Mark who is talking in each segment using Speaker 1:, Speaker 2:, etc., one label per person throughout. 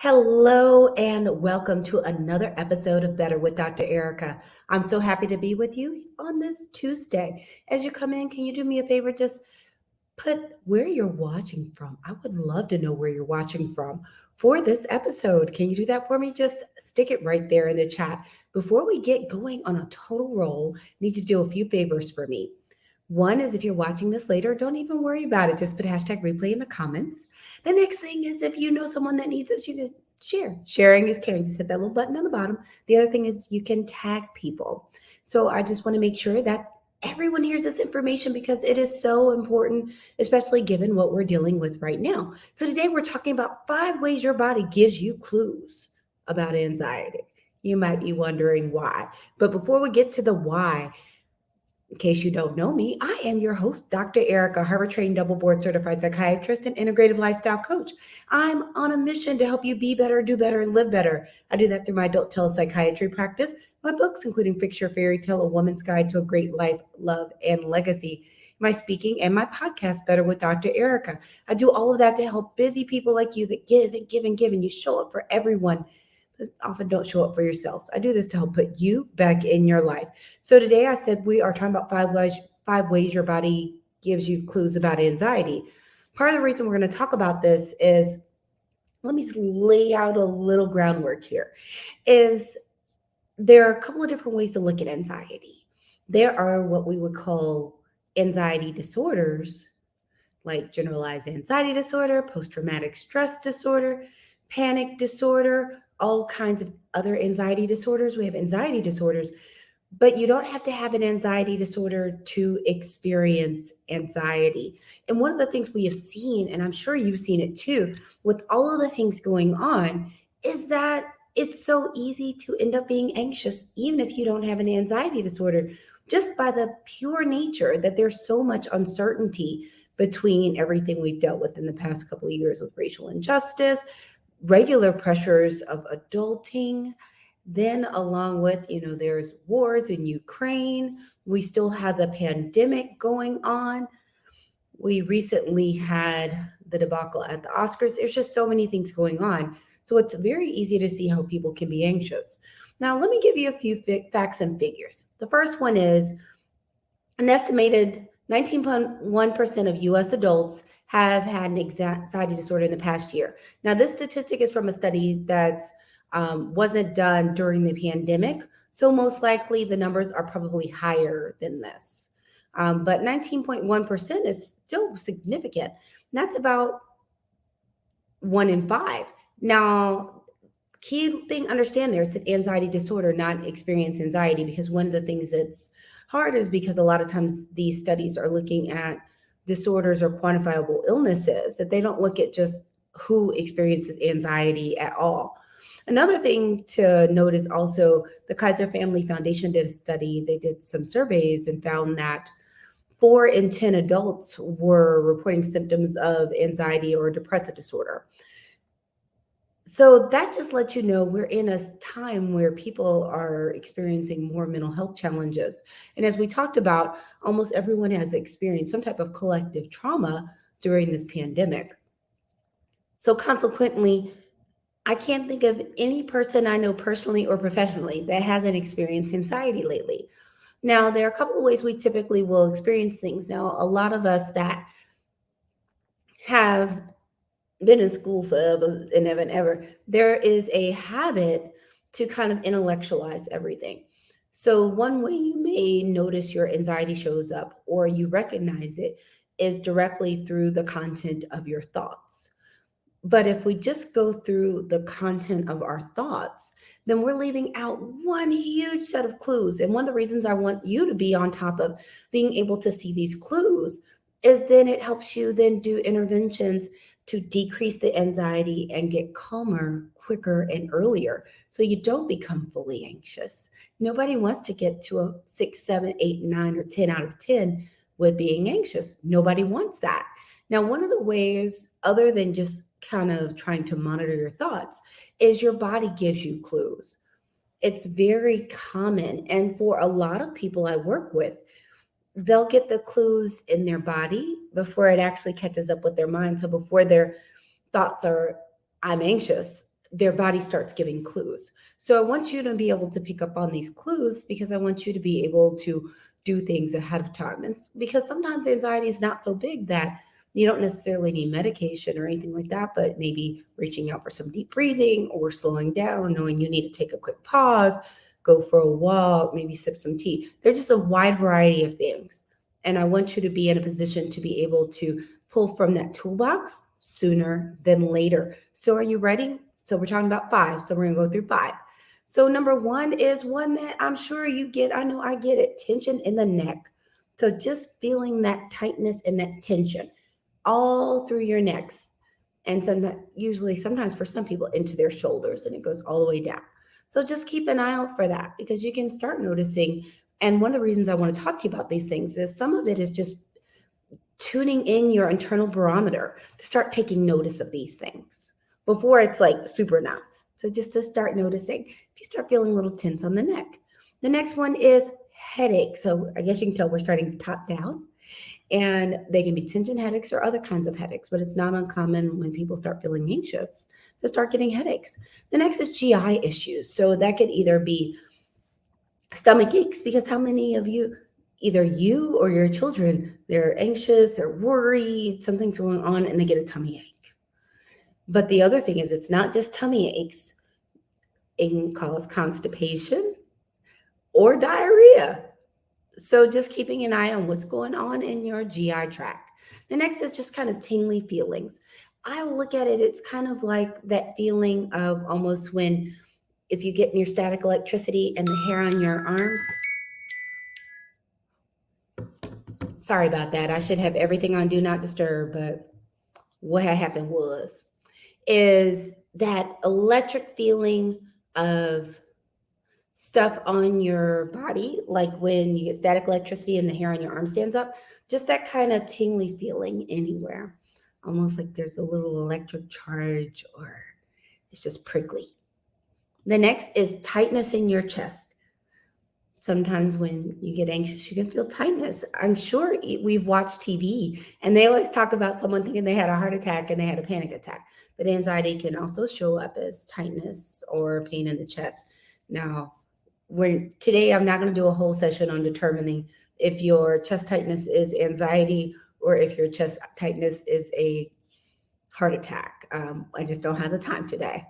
Speaker 1: Hello and welcome to another episode of Better with Dr. Ericka. I'm so happy to be with you on this Tuesday. As you come in, can you do me a favor? Just put where you're watching from. I would love to know where you're watching from for this episode. Can you do that for me? Just stick it right there in the chat. Before we get going on a total roll, I need you to do a few favors for me. One is if you're watching this later, don't even worry about it. Just put hashtag replay in the comments. The next thing is if you know someone that needs this, you can share. Sharing is caring. Just hit that little button on the bottom. The other thing is you can tag people. So I just want to make sure that everyone hears this information because it is so important, especially given what we're dealing with right now. So today we're talking about 5 ways your body gives you clues about anxiety. You might be wondering why. But before we get to the why, in case you don't know me, I am your host, Dr. Ericka, Harvard-trained double board certified psychiatrist and integrative lifestyle coach. I'm on a mission to help you be better, do better, and live better. I do that through my adult telepsychiatry practice, my books, including Fix Your Fairy Tale, A Woman's Guide to a Great Life, Love, and Legacy, my speaking, and my podcast, Better with Dr. Ericka. I do all of that to help busy people like you that give and give and give, and you show up for everyone, but often don't show up for yourselves. I do this to help put you back in your life. So today I said we are talking about 5 ways your body gives you clues about anxiety. Part of the reason we're going to talk about this is, let me just lay out a little groundwork here, is there are a couple of different ways to look at anxiety. There are what we would call anxiety disorders, like generalized anxiety disorder, post-traumatic stress disorder, panic disorder, all kinds of other anxiety disorders. We have anxiety disorders, but you don't have to have an anxiety disorder to experience anxiety. And one of the things we have seen, and I'm sure you've seen it too, with all of the things going on, is that it's so easy to end up being anxious, even if you don't have an anxiety disorder, just by the pure nature that there's so much uncertainty between everything we've dealt with in the past couple of years with racial injustice, regular pressures of adulting, then along with, there's wars in Ukraine. We still have the pandemic going on. We recently had the debacle at the Oscars. There's just so many things going on. So it's very easy to see how people can be anxious. Now, let me give you a few facts and figures. The first one is an estimated 19.1% of US adults have had an anxiety disorder in the past year. Now, this statistic is from a study that wasn't done during the pandemic. So most likely the numbers are probably higher than this. But 19.1% is still significant. That's about 1 in 5. Now, key thing understand there's an anxiety disorder, not experience anxiety, because one of the things that's hard is because a lot of times these studies are looking at disorders or quantifiable illnesses, that they don't look at just who experiences anxiety at all. Another thing to note is also the Kaiser Family Foundation did a study. They did some surveys and found that 4 in 10 adults were reporting symptoms of anxiety or depressive disorder. So that just lets you know we're in a time where people are experiencing more mental health challenges. And as we talked about, almost everyone has experienced some type of collective trauma during this pandemic. So consequently, I can't think of any person I know personally or professionally that hasn't experienced anxiety lately. Now, there are a couple of ways we typically will experience things. Now, a lot of us that have been in school forever and ever and ever, there is a habit to kind of intellectualize everything. So one way you may notice your anxiety shows up or you recognize it is directly through the content of your thoughts. But if we just go through the content of our thoughts, then we're leaving out one huge set of clues. And one of the reasons I want you to be on top of being able to see these clues is then it helps you then do interventions to decrease the anxiety and get calmer quicker and earlier so you don't become fully anxious. Nobody wants to get to a 6, 7, 8, 9, or 10 out of 10 with being anxious. Nobody wants that. Now, one of the ways, other than just kind of trying to monitor your thoughts, is your body gives you clues. It's very common. And for a lot of people I work with, they'll get the clues in their body before it actually catches up with their mind. So before their thoughts are, I'm anxious, their body starts giving clues. So I want you to be able to pick up on these clues because I want you to be able to do things ahead of time. And because sometimes anxiety is not so big that you don't necessarily need medication or anything like that, but maybe reaching out for some deep breathing or slowing down, knowing you need to take a quick pause, go for a walk, maybe sip some tea. There's just a wide variety of things. And I want you to be in a position to be able to pull from that toolbox sooner than later. So are you ready? So we're talking about 5. So we're going to go through 5. So number 1 is one that I'm sure you get. I know I get it. Tension in the neck. So just feeling that tightness and that tension all through your necks. And sometimes for some people into their shoulders, and it goes all the way down. So just keep an eye out for that because you can start noticing. And one of the reasons I want to talk to you about these things is some of it is just tuning in your internal barometer to start taking notice of these things before it's like super nuts. So just to start noticing, if you start feeling a little tense on the neck. The next one is headache. So I guess you can tell we're starting top down. And they can be tension headaches or other kinds of headaches, but it's not uncommon when people start feeling anxious to start getting headaches. The next is GI issues. So that could either be stomach aches, because how many of you, either you or your children, they're anxious, they're worried, something's going on, and they get a tummy ache. But the other thing is it's not just tummy aches. It can cause constipation or diarrhea. So just keeping an eye on what's going on in your GI tract. The next is just kind of tingly feelings. I look at it, it's kind of like that feeling of almost when if you get near static electricity and the hair on your arms. Sorry about that. I should have everything on Do Not Disturb, but what had happened is that electric feeling of stuff on your body, like when you get static electricity and the hair on your arm stands up, just that kind of tingly feeling anywhere, almost like there's a little electric charge or it's just prickly. The next is tightness in your chest. Sometimes when you get anxious, you can feel tightness. I'm sure we've watched TV and they always talk about someone thinking they had a heart attack and they had a panic attack. But anxiety can also show up as tightness or pain in the chest. Now, today I'm not going to do a whole session on determining if your chest tightness is anxiety or if your chest tightness is a heart attack. I just don't have the time today.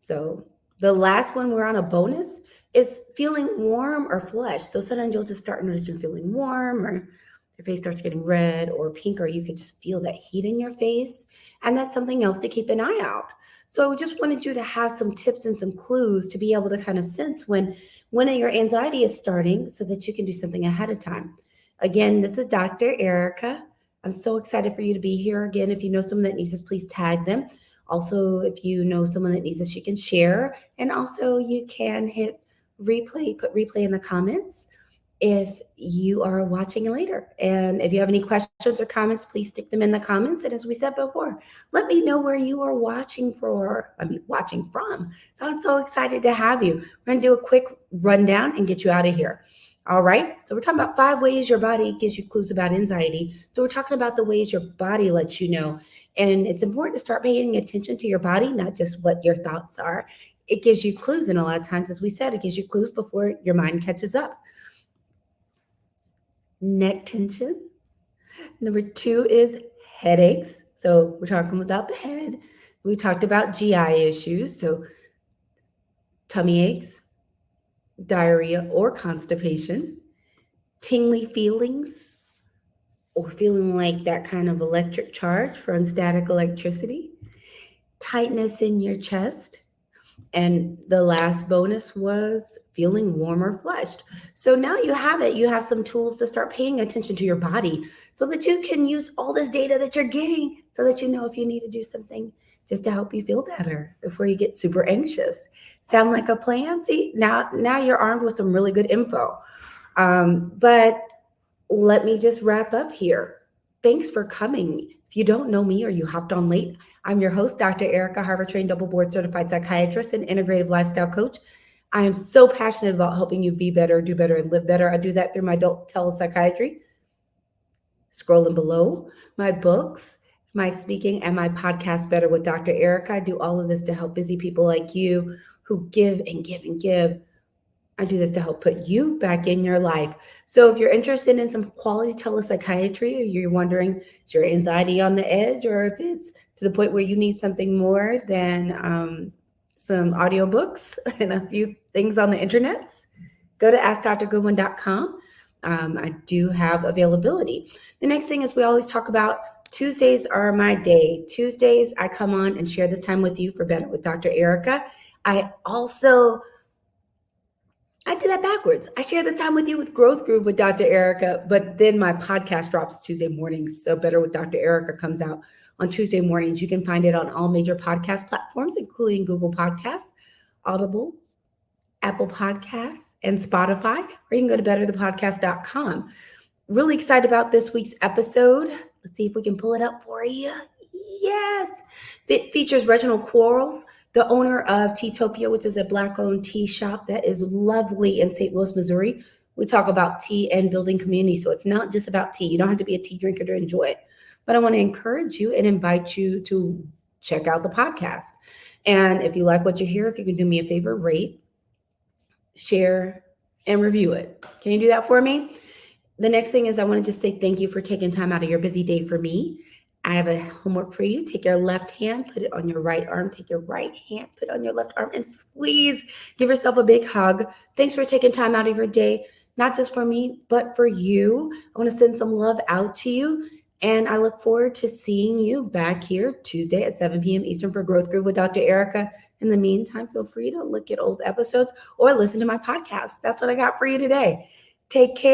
Speaker 1: So the last one, we're on a bonus, is feeling warm or flushed. So sometimes you'll just start noticing feeling warm, or your face starts getting red or pink, or you could just feel that heat in your face. And that's something else to keep an eye out. So I just wanted you to have some tips and some clues to be able to kind of sense when your anxiety is starting so that you can do something ahead of time. Again, this is Dr. Ericka. I'm so excited for you to be here. Again, if you know someone that needs this, please tag them. Also, if you know someone that needs this, you can share. And also you can hit replay, put replay in the comments if you are watching later. And if you have any questions or comments, please stick them in the comments. And as we said before, let me know where you are watching from. So I'm so excited to have you. We're going to do a quick rundown and get you out of here. All right. So we're talking about 5 ways your body gives you clues about anxiety. So we're talking about the ways your body lets you know. And it's important to start paying attention to your body, not just what your thoughts are. It gives you clues. And a lot of times, as we said, it gives you clues before your mind catches up. Neck tension. Number 2 is headaches. So we're talking about the head. We talked about GI issues. So tummy aches, diarrhea or constipation, tingly feelings, or feeling like that kind of electric charge from static electricity, tightness in your chest, and the last bonus was feeling warm or flushed. So now you have it. You have some tools to start paying attention to your body so that you can use all this data that you're getting so that you know if you need to do something just to help you feel better before you get super anxious. Sound like a plan? See, now you're armed with some really good info. But let me just wrap up here. Thanks for coming. If you don't know me or you hopped on late, I'm your host, Dr. Ericka, Harvard-trained, double board certified psychiatrist and integrative lifestyle coach. I am so passionate about helping you be better, do better, and live better. I do that through my adult telepsychiatry. Scrolling below, my books, my speaking and my podcast, Better with Dr. Ericka. I do all of this to help busy people like you who give and give and give. I do this to help put you back in your life. So if you're interested in some quality telepsychiatry, or you're wondering, is your anxiety on the edge, or if it's to the point where you need something more than some audiobooks and a few things on the internet, go to AskDrGoodwin.com. I do have availability. The next thing is we always talk about Tuesdays are my day. Tuesdays, I come on and share this time with you for Better with Dr. Ericka. I did that backwards. I share the time with you with Growth Groove with Dr. Ericka, but then my podcast drops Tuesday mornings. So Better with Dr. Ericka comes out on Tuesday mornings. You can find it on all major podcast platforms, including Google Podcasts, Audible, Apple Podcasts, and Spotify, or you can go to betterthepodcast.com. Really excited about this week's episode. Let's see if we can pull it up for you. Yes. It features Reginald Quarles, the owner of Teatopia, which is a Black-owned tea shop that is lovely in St. Louis, Missouri. We talk about tea and building community, so it's not just about tea. You don't have to be a tea drinker to enjoy it. But I want to encourage you and invite you to check out the podcast. And if you like what you hear, if you can do me a favor, rate, share, and review it. Can you do that for me? The next thing is I want to just say thank you for taking time out of your busy day for me. I have a homework for you. Take your left hand, put it on your right arm. Take your right hand, put it on your left arm, and squeeze. Give yourself a big hug. Thanks for taking time out of your day, not just for me, but for you. I want to send some love out to you. And I look forward to seeing you back here Tuesday at 7 p.m. Eastern for Growth Groove with Dr. Ericka. In the meantime, feel free to look at old episodes or listen to my podcast. That's what I got for you today. Take care.